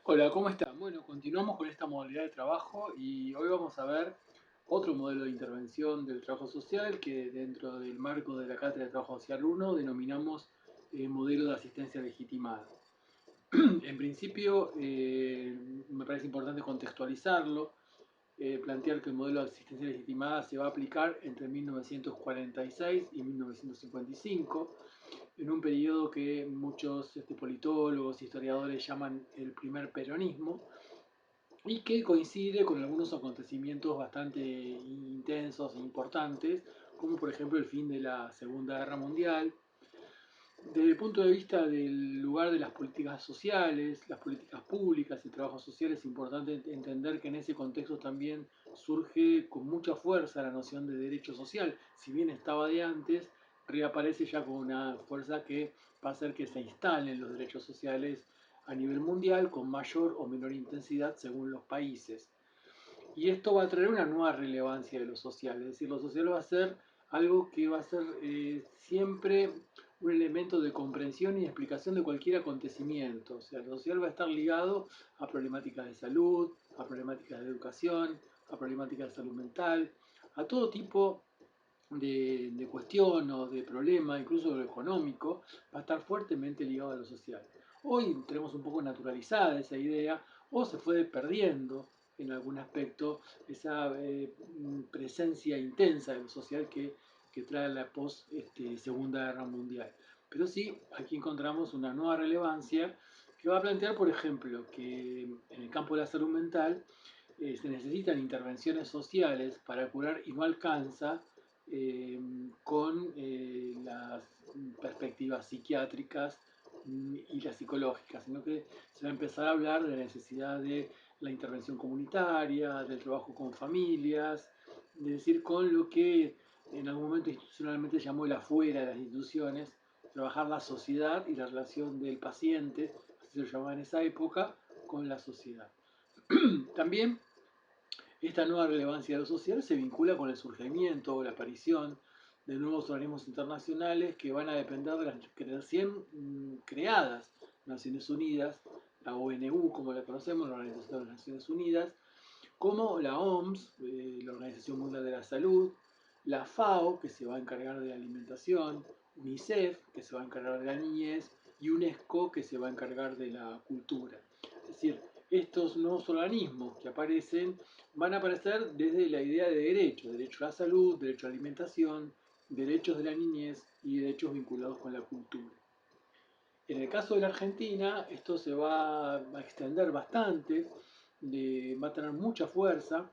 Hola, ¿cómo están? Bueno, continuamos con esta modalidad de trabajo y hoy vamos a ver otro modelo de intervención del trabajo social que dentro del marco de la Cátedra de Trabajo Social 1 denominamos modelo de asistencia legitimada. En principio, me parece importante contextualizarlo, plantear que el modelo de asistencia legitimada se va a aplicar entre 1946 y 1955, en un periodo que muchos politólogos, historiadores llaman el primer peronismo, y que coincide con algunos acontecimientos bastante intensos e importantes, como por ejemplo el fin de la Segunda Guerra Mundial. Desde el punto de vista del lugar de las políticas sociales, las políticas públicas, el trabajo social, es importante entender que en ese contexto también surge con mucha fuerza la noción de derecho social. Si bien estaba de antes, reaparece ya con una fuerza que va a hacer que se instalen los derechos sociales a nivel mundial con mayor o menor intensidad según los países. Y esto va a traer una nueva relevancia de lo social, es decir, lo social va a ser algo que va a ser siempre un elemento de comprensión y explicación de cualquier acontecimiento. O sea, lo social va a estar ligado a problemáticas de salud, a problemáticas de educación, a problemáticas de salud mental, a todo tipo de cuestión o de problema, incluso lo económico, va a estar fuertemente ligado a lo social. Hoy tenemos un poco naturalizada esa idea o se fue perdiendo en algún aspecto esa presencia intensa de lo social que trae la post Segunda Guerra Mundial. Pero sí, aquí encontramos una nueva relevancia que va a plantear, por ejemplo, que en el campo de la salud mental se necesitan intervenciones sociales para curar y no alcanza eh, con las perspectivas psiquiátricas y las psicológicas, sino que se va a empezar a hablar de la necesidad de la intervención comunitaria, del trabajo con familias, es decir, con lo que en algún momento institucionalmente llamó el afuera de las instituciones, trabajar la sociedad y la relación del paciente, así se lo llamaba en esa época, con la sociedad. También esta nueva relevancia de lo social se vincula con el surgimiento o la aparición de nuevos organismos internacionales que van a depender de las recién creadas Naciones Unidas, la ONU como la conocemos, la Organización de las Naciones Unidas, como la OMS, la Organización Mundial de la Salud, la FAO, que se va a encargar de la alimentación, UNICEF, que se va a encargar de la niñez, y UNESCO, que se va a encargar de la cultura. Es decir, estos nuevos organismos que aparecen van a aparecer desde la idea de derecho, derecho a la salud, derecho a la alimentación, derechos de la niñez y derechos vinculados con la cultura. En el caso de la Argentina, esto se va a extender bastante, va a tener mucha fuerza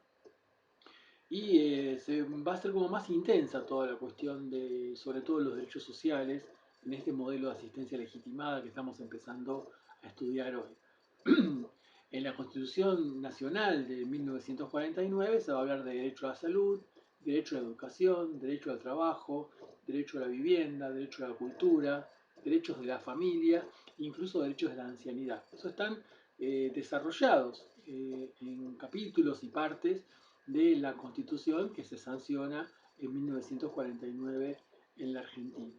y se va a ser como más intensa toda la cuestión de, sobre todo los derechos sociales, en este modelo de asistencia legitimada que estamos empezando a estudiar hoy. En la Constitución Nacional de 1949 se va a hablar de derecho a la salud, derecho a la educación, derecho al trabajo, derecho a la vivienda, derecho a la cultura, derechos de la familia, incluso derechos de la ancianidad. Eso están desarrollados en capítulos y partes de la Constitución que se sanciona en 1949 en la Argentina.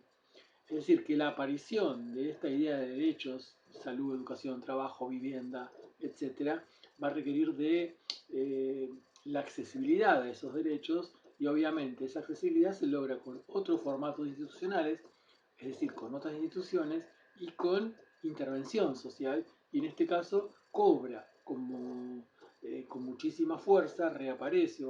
Es decir, que la aparición de esta idea de derechos, salud, educación, trabajo, vivienda, etcétera, va a requerir de la accesibilidad a esos derechos y obviamente esa accesibilidad se logra con otros formatos institucionales, es decir, con otras instituciones y con intervención social y en este caso cobra como con muchísima fuerza, reaparece,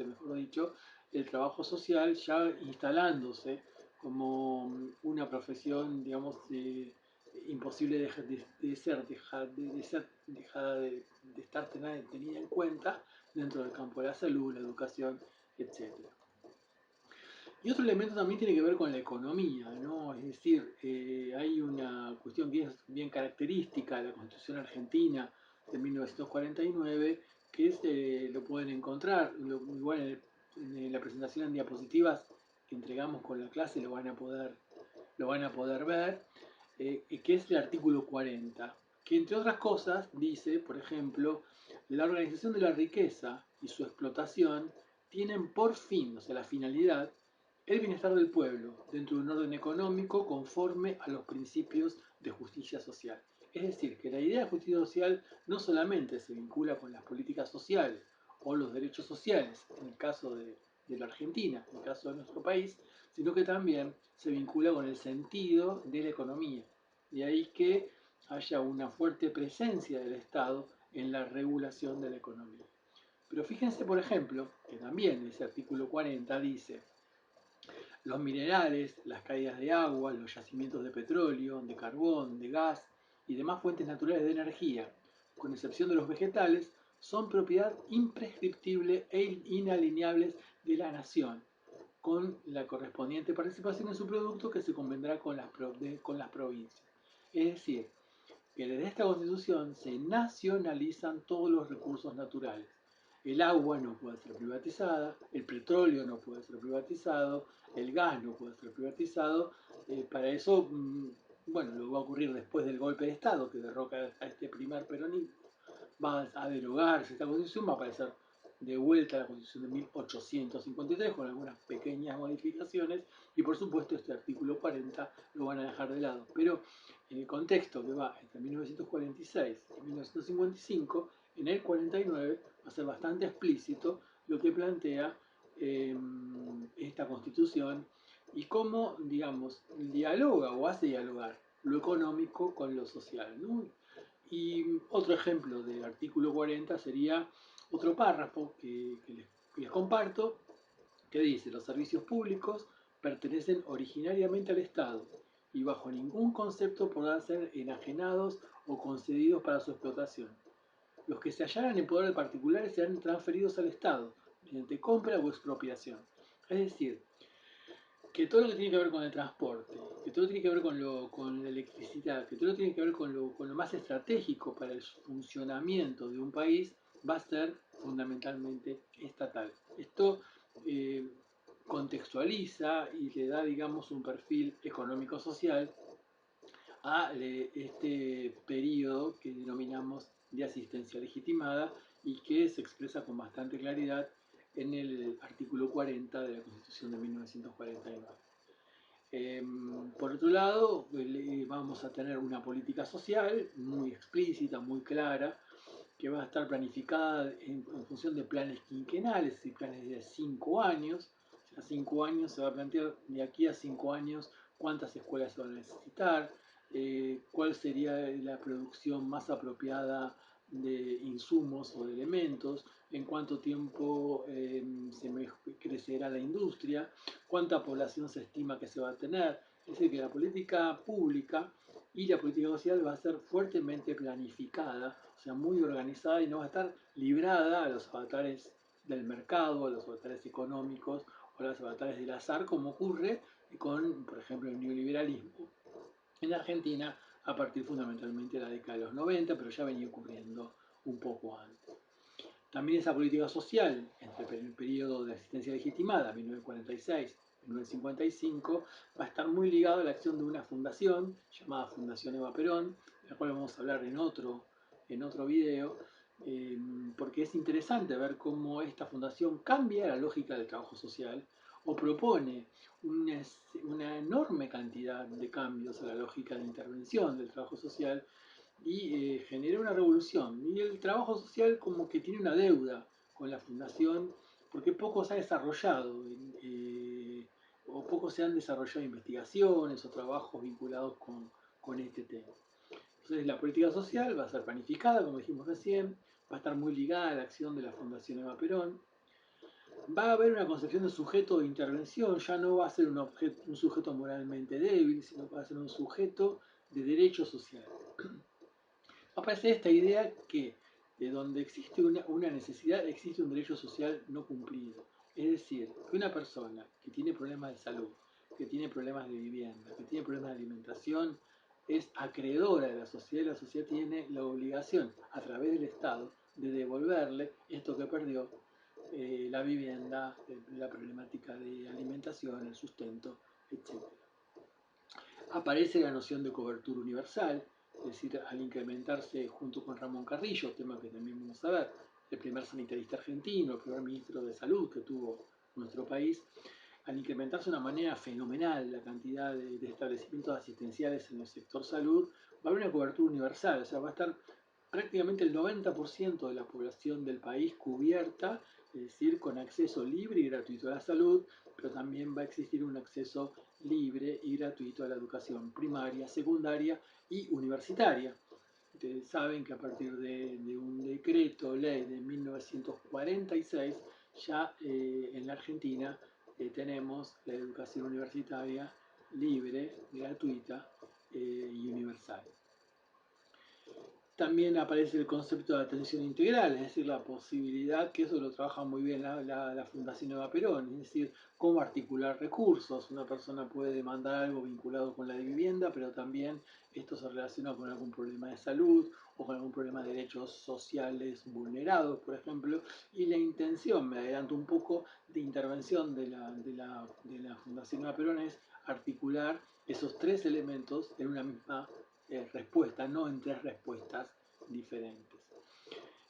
mejor dicho, el trabajo social ya instalándose como una profesión, digamos, imposible de ser dejada de estar tenida en cuenta dentro del campo de la salud, la educación, etcétera. Y otro elemento también tiene que ver con la economía, ¿no? Es decir, hay una cuestión que es bien característica de la Constitución Argentina de 1949, que es, lo pueden encontrar, igual en la presentación en diapositivas que entregamos con la clase lo van a poder ver, que es el artículo 40, que entre otras cosas dice, por ejemplo, la organización de la riqueza y su explotación tienen por fin, o sea, la finalidad, el bienestar del pueblo dentro de un orden económico conforme a los principios de justicia social. Es decir, que la idea de justicia social no solamente se vincula con las políticas sociales o los derechos sociales, en el caso de la Argentina, en el caso de nuestro país, sino que también se vincula con el sentido de la economía. De ahí que haya una fuerte presencia del Estado en la regulación de la economía. Pero fíjense, por ejemplo, que también ese artículo 40 dice: los minerales, las caídas de agua, los yacimientos de petróleo, de carbón, de gas y demás fuentes naturales de energía, con excepción de los vegetales, son propiedad imprescriptible e inalineables de la nación, con la correspondiente participación en su producto que se convendrá con las provincias. Es decir, que desde esta constitución se nacionalizan todos los recursos naturales. El agua no puede ser privatizada, el petróleo no puede ser privatizado, el gas no puede ser privatizado. Para eso, bueno, lo va a ocurrir después del golpe de Estado que derroca a este primer peronismo. Va a derogarse esta constitución, va a aparecer de vuelta la constitución de 1853 con algunas pequeñas modificaciones y por supuesto este artículo 40 lo van a dejar de lado. Pero en el contexto que va entre 1946 y 1955, en el 49 va a ser bastante explícito lo que plantea esta constitución y cómo, digamos, dialoga o hace dialogar lo económico con lo social, ¿no? Y otro ejemplo del artículo 40 sería otro párrafo que les comparto, que dice: los servicios públicos pertenecen originariamente al Estado y bajo ningún concepto podrán ser enajenados o concedidos para su explotación. Los que se hallaran en poder de particulares serán transferidos al Estado mediante compra o expropiación. Es decir, que todo lo que tiene que ver con el transporte, que todo lo que tiene que ver con la electricidad, que todo lo que tiene que ver con lo más estratégico para el funcionamiento de un país, va a ser fundamentalmente estatal. Esto eh, contextualiza y le da, digamos, un perfil económico-social a este periodo que denominamos de asistencia legitimada y que se expresa con bastante claridad en el artículo 40 de la Constitución de 1949. Por otro lado, vamos a tener una política social muy explícita, muy clara, que va a estar planificada en función de planes quinquenales y planes de 5 años. O sea, 5 años se va a plantear de aquí a 5 años cuántas escuelas se van a necesitar, cuál sería la producción más apropiada de insumos o de elementos, en cuánto tiempo crecerá la industria, cuánta población se estima que se va a tener. Es decir, que la política pública y la política social va a ser fuertemente planificada, o sea, muy organizada, y no va a estar librada a los avatares del mercado, a los avatares económicos o a los avatares del azar, como ocurre con, por ejemplo, el neoliberalismo en Argentina a partir fundamentalmente de la década de los 90, pero ya venía ocurriendo un poco antes. También esa política social, entre el periodo de asistencia legitimada, 1946 y 1955, va a estar muy ligado a la acción de una fundación llamada Fundación Eva Perón, de la cual vamos a hablar en otro video, porque es interesante ver cómo esta fundación cambia la lógica del trabajo social o propone una enorme cantidad de cambios a la lógica de intervención del trabajo social y genera una revolución. Y el trabajo social como que tiene una deuda con la fundación porque poco se ha desarrollado o poco se han desarrollado investigaciones o trabajos vinculados con este tema. Entonces la política social va a ser planificada, como dijimos recién, va a estar muy ligada a la acción de la Fundación Eva Perón. Va a haber una concepción de sujeto de intervención, ya no va a ser un sujeto moralmente débil, sino que va a ser un sujeto de derecho social. Aparece esta idea que de donde existe una necesidad existe un derecho social no cumplido. Es decir, que una persona que tiene problemas de salud, que tiene problemas de vivienda, que tiene problemas de alimentación, es acreedora de la sociedad y la sociedad tiene la obligación a través del Estado de devolverle esto que perdió, la vivienda, la problemática de alimentación, el sustento, etc. Aparece la noción de cobertura universal, es decir, al incrementarse junto con Ramón Carrillo, tema que también vamos a ver, el primer sanitarista argentino, el primer ministro de salud que tuvo nuestro país, al incrementarse de una manera fenomenal la cantidad de establecimientos asistenciales en el sector salud, va a haber una cobertura universal, o sea, va a estar prácticamente el 90% de la población del país cubierta, es decir, con acceso libre y gratuito a la salud, pero también va a existir un acceso libre y gratuito a la educación primaria, secundaria y universitaria. Ustedes saben que a partir de un decreto ley de 1946, ya en la Argentina tenemos la educación universitaria libre, gratuita y universal. También aparece el concepto de atención integral, es decir, la posibilidad, que eso lo trabaja muy bien la Fundación Eva Perón, es decir, cómo articular recursos. Una persona puede demandar algo vinculado con la vivienda, pero también esto se relaciona con algún problema de salud o con algún problema de derechos sociales vulnerados, por ejemplo, y la intención, me adelanto un poco, de intervención de la Fundación Eva Perón es articular esos tres elementos en una misma respuesta, no en tres respuestas diferentes.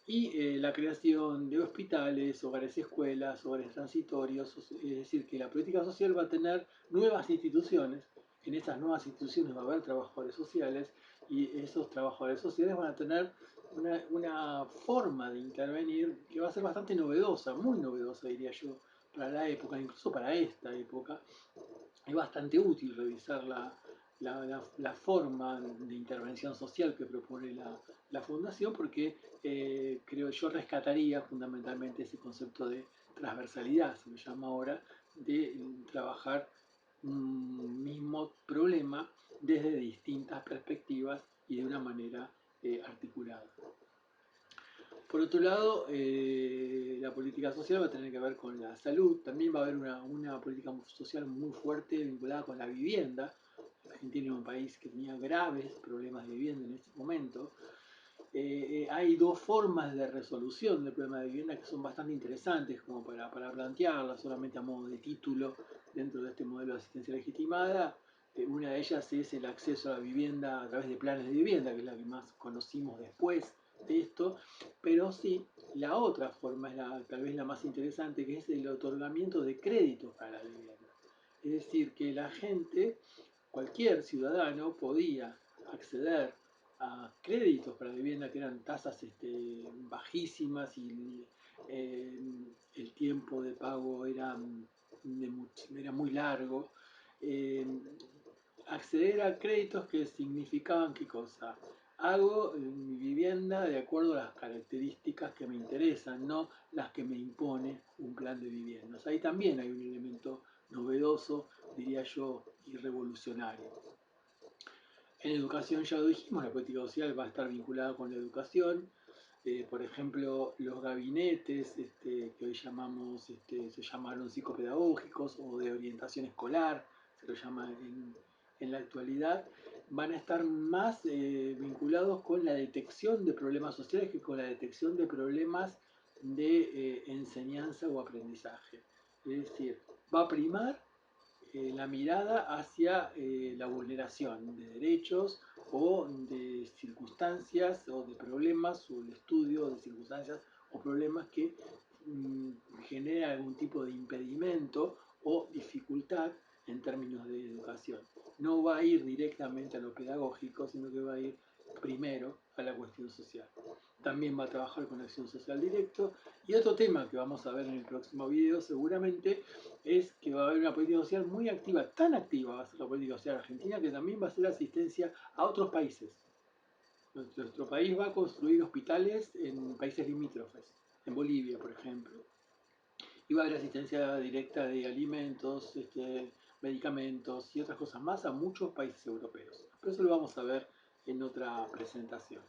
Y la creación de hospitales, hogares escuelas, hogares transitorios, es decir, que la política social va a tener nuevas instituciones, en esas nuevas instituciones va a haber trabajadores sociales y esos trabajadores sociales van a tener una forma de intervenir que va a ser bastante novedosa, muy novedosa diría yo, para la época, incluso para esta época. Es bastante útil revisar la forma de intervención social que propone la Fundación porque creo yo rescataría fundamentalmente ese concepto de transversalidad, se lo llama ahora, de trabajar un mismo problema desde distintas perspectivas y de una manera articulada. Por otro lado, la política social va a tener que ver con la salud, también va a haber una política social muy fuerte vinculada con la vivienda. Argentina era un país que tenía graves problemas de vivienda en este momento. Hay dos formas de resolución del problema de vivienda que son bastante interesantes como para plantearlas solamente a modo de título dentro de este modelo de asistencia legitimada. Una de ellas es el acceso a la vivienda a través de planes de vivienda, que es la que más conocimos después de esto, pero sí, la otra forma es tal vez la más interesante, que es el otorgamiento de créditos para la vivienda. Es decir, que la gente, cualquier ciudadano, podía acceder a créditos para la vivienda que eran tasas bajísimas y el tiempo de pago era muy largo. Eh, Acceder a créditos que significaban qué cosa. Hago mi vivienda de acuerdo a las características que me interesan, no las que me impone un plan de viviendas. Ahí también hay un elemento novedoso, diría yo, y revolucionario. En educación ya lo dijimos, la política social va a estar vinculada con la educación. Por ejemplo, los gabinetes que hoy llamamos, se llamaron psicopedagógicos o de orientación escolar, se lo llama en la actualidad, van a estar más vinculados con la detección de problemas sociales que con la detección de problemas de enseñanza o aprendizaje. Es decir, va a primar la mirada hacia la vulneración de derechos o de circunstancias o de problemas o el estudio de circunstancias o problemas que generan algún tipo de impedimento o dificultad en términos de educación. No va a ir directamente a lo pedagógico, sino que va a ir primero a la cuestión social. También va a trabajar con acción social directo. Y otro tema que vamos a ver en el próximo video seguramente es que va a haber una política social muy activa, tan activa va a ser la política social argentina, que también va a ser asistencia a otros países. Nuestro país va a construir hospitales en países limítrofes, en Bolivia, por ejemplo. Y va a haber asistencia directa de alimentos, medicamentos y otras cosas más a muchos países europeos. Pero eso lo vamos a ver en otra presentación.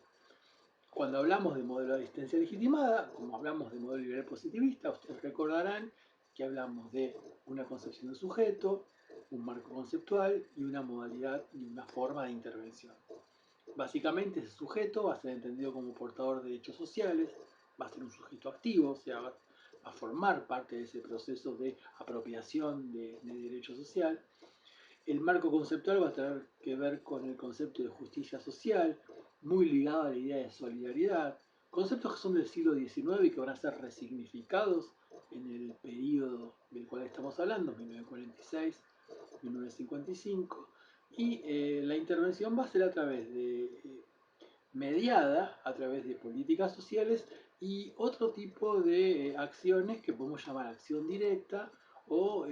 Cuando hablamos de modelo de asistencia legitimada, como hablamos de modelo liberal positivista, ustedes recordarán que hablamos de una concepción del sujeto, un marco conceptual y una modalidad y una forma de intervención. Básicamente ese sujeto va a ser entendido como portador de derechos sociales, va a ser un sujeto activo, o sea, va a formar parte de ese proceso de apropiación de derecho social. El marco conceptual va a tener que ver con el concepto de justicia social, muy ligado a la idea de solidaridad, conceptos que son del siglo XIX y que van a ser resignificados en el periodo del cual estamos hablando, 1946, 1955, Y la intervención va a ser a través de mediada a través de políticas sociales y otro tipo de acciones que podemos llamar acción directa o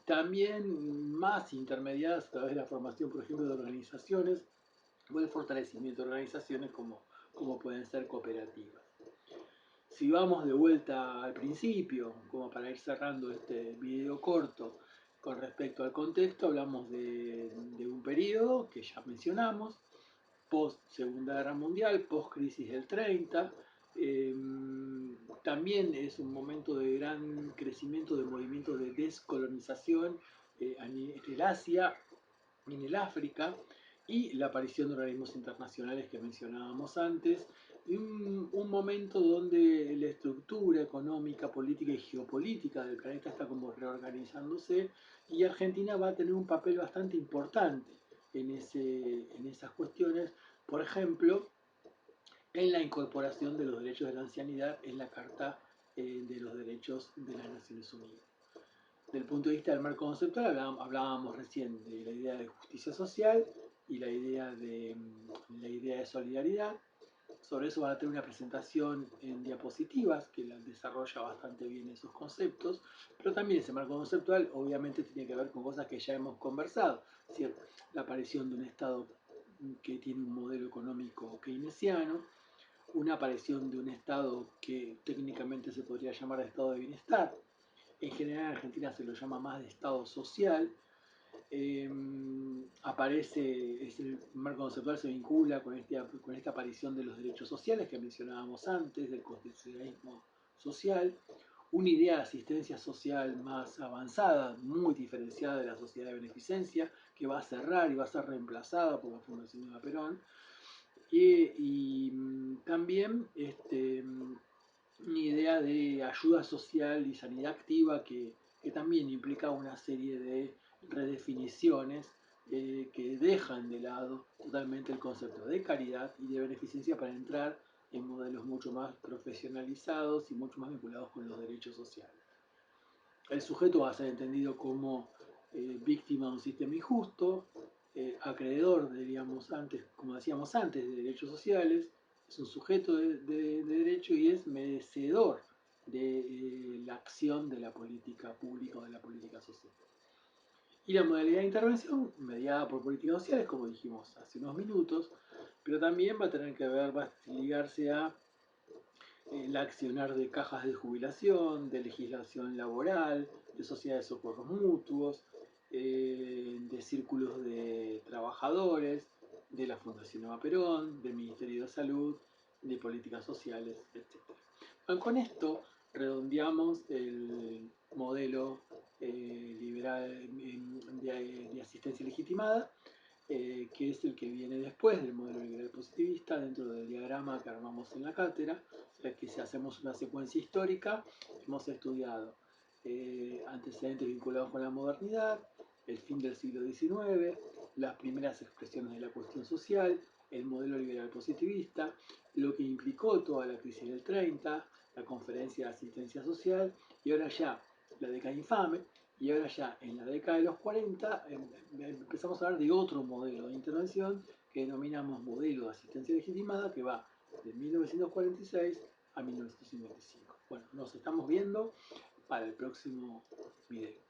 también más intermediadas a través de la formación, por ejemplo, de organizaciones o el fortalecimiento de organizaciones como pueden ser cooperativas. Si vamos de vuelta al principio, como para ir cerrando este video corto, con respecto al contexto, hablamos de un periodo que ya mencionamos, post Segunda Guerra Mundial, post crisis del 30. Eh, También es un momento de gran crecimiento de movimientos de descolonización en el Asia, en el África, y la aparición de organismos internacionales que mencionábamos antes, y un momento donde la estructura económica, política y geopolítica del planeta está como reorganizándose, y Argentina va a tener un papel bastante importante en esas cuestiones, por ejemplo, en la incorporación de los derechos de la ancianidad en la Carta de los Derechos de las Naciones Unidas. Desde el punto de vista del marco conceptual, hablábamos recién de la idea de justicia social y la idea de solidaridad. Sobre eso van a tener una presentación en diapositivas que desarrolla bastante bien esos conceptos, pero también ese marco conceptual obviamente tiene que ver con cosas que ya hemos conversado, ¿cierto? La aparición de un Estado que tiene un modelo económico keynesiano, una aparición de un Estado que técnicamente se podría llamar Estado de bienestar. En general en Argentina se lo llama más de Estado social. eh, Aparece, el marco conceptual se vincula con esta aparición de los derechos sociales que mencionábamos antes, del constitucionalismo social, una idea de asistencia social más avanzada, muy diferenciada de la sociedad de beneficencia, que va a cerrar y va a ser reemplazada por la Fundación Eva Perón, y también una idea de ayuda social y sanidad activa que también implica una serie de redefiniciones que dejan de lado totalmente el concepto de caridad y de beneficencia para entrar en modelos mucho más profesionalizados y mucho más vinculados con los derechos sociales. El sujeto va a ser entendido como víctima de un sistema injusto, acreedor, diríamos antes, como decíamos antes, de derechos sociales, es un sujeto de derecho y es merecedor de la acción de la política pública o de la política social. Y la modalidad de intervención, mediada por políticas sociales, como dijimos hace unos minutos, pero también va a tener que ver, va a ligarse a el accionar de cajas de jubilación, de legislación laboral, de sociedades de socorros mutuos, de círculos de trabajadores, de la Fundación Eva Perón, del Ministerio de Salud, de políticas sociales, etc. Bueno, con esto redondeamos el modelo liberal de asistencia legitimada, que es el que viene después del modelo liberal positivista dentro del diagrama que armamos en la cátedra. O sea que si hacemos una secuencia histórica, hemos estudiado antecedentes vinculados con la modernidad, el fin del siglo XIX, las primeras expresiones de la cuestión social, el modelo liberal positivista, lo que implicó toda la crisis del 30, la conferencia de asistencia social, y ahora ya la década infame, y ahora ya en la década de los 40 empezamos a hablar de otro modelo de intervención que denominamos modelo de asistencia legitimada, que va de 1946 a 1955. Bueno, nos estamos viendo para el próximo video.